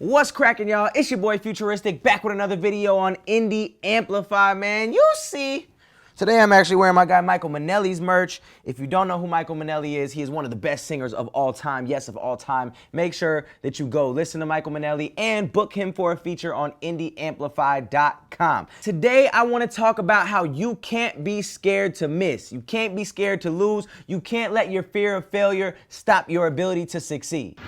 What's cracking, y'all? It's your boy Futuristic back with another video on IndieAmplify, man. You see. Today I'm actually wearing my guy Michael Manelli's merch. If you don't know who Michael Manelli is, he is one of the best singers of all time. Yes, of all time. Make sure that you go listen to Michael Manelli and book him for a feature on IndieAmplify.com. Today I want to talk about how you can't be scared to miss. You can't be scared to lose. You can't let your fear of failure stop your ability to succeed.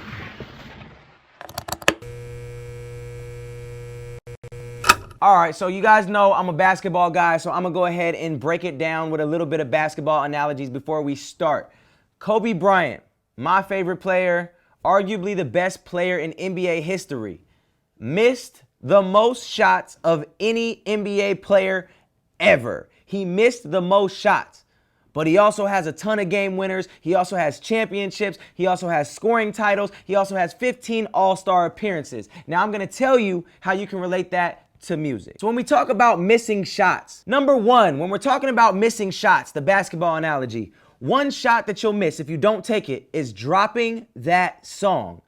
All right, so you guys know I'm a basketball guy, so I'm gonna go ahead and break it down with a little bit of basketball analogies before we start. Kobe Bryant, my favorite player, arguably the best player in NBA history, missed the most shots of any NBA player ever. He missed the most shots, but he also has a ton of game winners. He also has championships. He also has scoring titles. He also has 15 All-Star appearances. Now I'm gonna tell you how you can relate that to music. So when we talk about missing shots, number one, when we're talking about missing shots, the basketball analogy, one shot that you'll miss if you don't take it is dropping that song.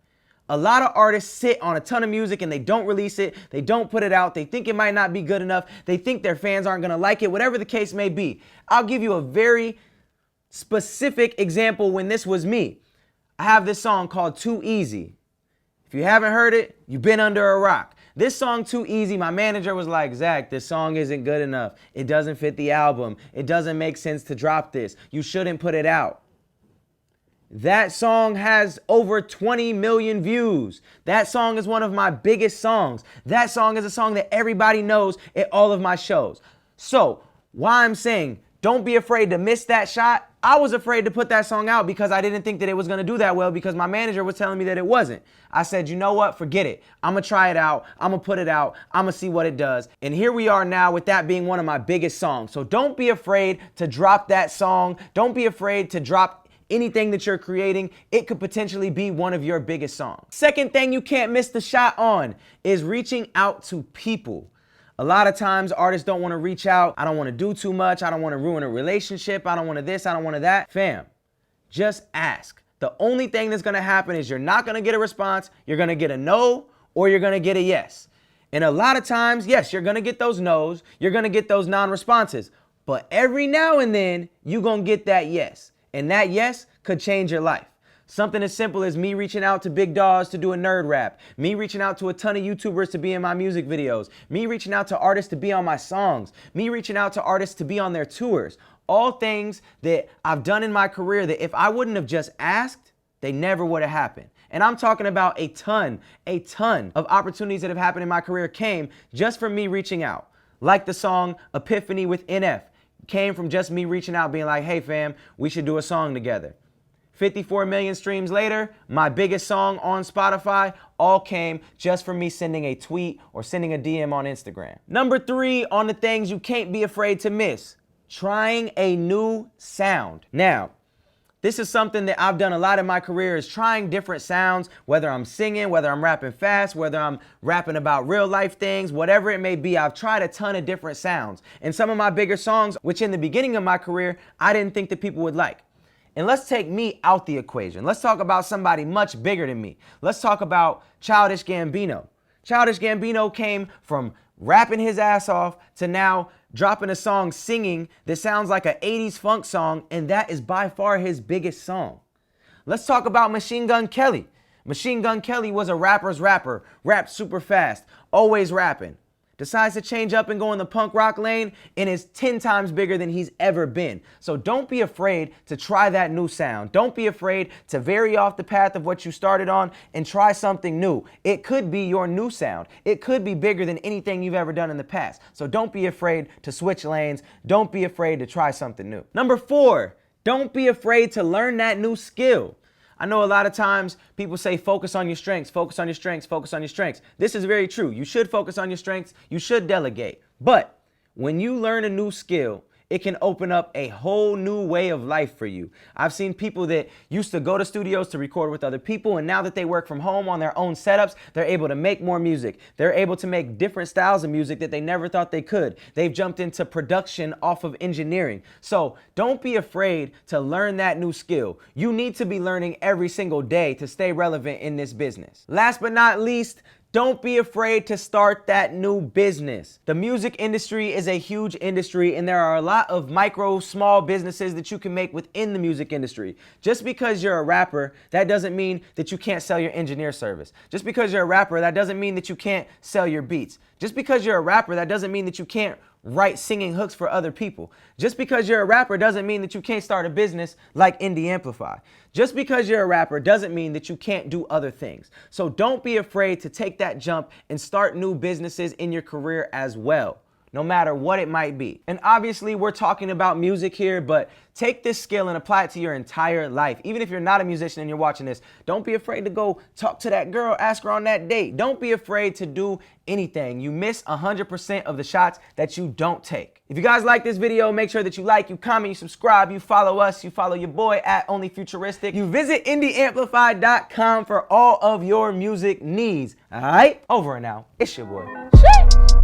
A lot of artists sit on a ton of music and they don't release it. They don't put it out. They think it might not be good enough. They think their fans aren't gonna like it, whatever the case may be. I'll give you a very specific example when this was me. I have this song called Too Easy. If you haven't heard it, you've been under a rock. This song, Too Easy, my manager was like, Zach, this song isn't good enough. It doesn't fit the album. It doesn't make sense to drop this. You shouldn't put it out. That song has over 20 million views. That song is one of my biggest songs. That song is a song that everybody knows at all of my shows. So, why I'm saying, don't be afraid to miss that shot. I was afraid to put that song out because I didn't think that it was gonna do that well because my manager was telling me that it wasn't. I said, you know what, forget it. I'm gonna try it out, I'm gonna put it out, I'm gonna see what it does. And here we are now with that being one of my biggest songs. So don't be afraid to drop that song. Don't be afraid to drop anything that you're creating. It could potentially be one of your biggest songs. Second thing you can't miss the shot on is reaching out to people. A lot of times artists don't want to reach out. I don't want to do too much. I don't want to ruin a relationship. I don't want to this. I don't want to that. Fam, just ask. The only thing that's going to happen is you're not going to get a response. You're going to get a no or you're going to get a yes. And a lot of times, yes, you're going to get those no's. You're going to get those non-responses. But every now and then, you're going to get that yes. And that yes could change your life. Something as simple as me reaching out to big dogs to do a nerd rap, me reaching out to a ton of YouTubers to be in my music videos, me reaching out to artists to be on my songs, me reaching out to artists to be on their tours. All things that I've done in my career that if I wouldn't have just asked, they never would have happened. And I'm talking about a ton of opportunities that have happened in my career came just from me reaching out. Like the song Epiphany with NF came from just me reaching out being like, hey fam, we should do a song together. 54 million streams later, my biggest song on Spotify all came just from me sending a tweet or sending a DM on Instagram. Number three on the things you can't be afraid to miss, trying a new sound. Now, this is something that I've done a lot in my career is trying different sounds, whether I'm singing, whether I'm rapping fast, whether I'm rapping about real life things, whatever it may be, I've tried a ton of different sounds. And some of my bigger songs, which in the beginning of my career, I didn't think that people would like. And let's take me out the equation. Let's talk about somebody much bigger than me. Let's talk about Childish Gambino. Childish Gambino came from rapping his ass off to now dropping a song singing that sounds like an 80s funk song, and that is by far his biggest song. Let's talk about Machine Gun Kelly. Machine Gun Kelly was a rapper's rapper, rapped super fast, always rapping. Decides to change up and go in the punk rock lane and is 10 times bigger than he's ever been. So don't be afraid to try that new sound. Don't be afraid to vary off the path of what you started on and try something new. It could be your new sound. It could be bigger than anything you've ever done in the past. So don't be afraid to switch lanes. Don't be afraid to try something new. Number four, don't be afraid to learn that new skill. I know a lot of times people say focus on your strengths, focus on your strengths, focus on your strengths. This is very true. You should focus on your strengths. You should delegate. But when you learn a new skill, it can open up a whole new way of life for you. I've seen people that used to go to studios to record with other people, and now that they work from home on their own setups, they're able to make more music. They're able to make different styles of music that they never thought they could. They've jumped into production off of engineering. So don't be afraid to learn that new skill. You need to be learning every single day to stay relevant in this business. Last but not least, Don't be afraid to start that new business. The music industry is a huge industry, and there are a lot of micro, small businesses that you can make within the music industry. Just because you're a rapper, that doesn't mean that you can't sell your engineer service. Just because you're a rapper, that doesn't mean that you can't sell your beats. Just because you're a rapper, that doesn't mean that you can't write singing hooks for other people. Just because you're a rapper doesn't mean that you can't start a business like IndieAmplify. Just because you're a rapper doesn't mean that you can't do other things. So don't be afraid to take that jump and start new businesses in your career as well, no matter what it might be. And obviously we're talking about music here, but take this skill and apply it to your entire life. Even if you're not a musician and you're watching this, don't be afraid to go talk to that girl, ask her on that date. Don't be afraid to do anything. You miss 100% of the shots that you don't take. If you guys like this video, make sure that you like, you comment, you subscribe, you follow us, you follow your boy at Futuristic. You visit IndieAmplify.com for all of your music needs. All right, over and out. It's your boy.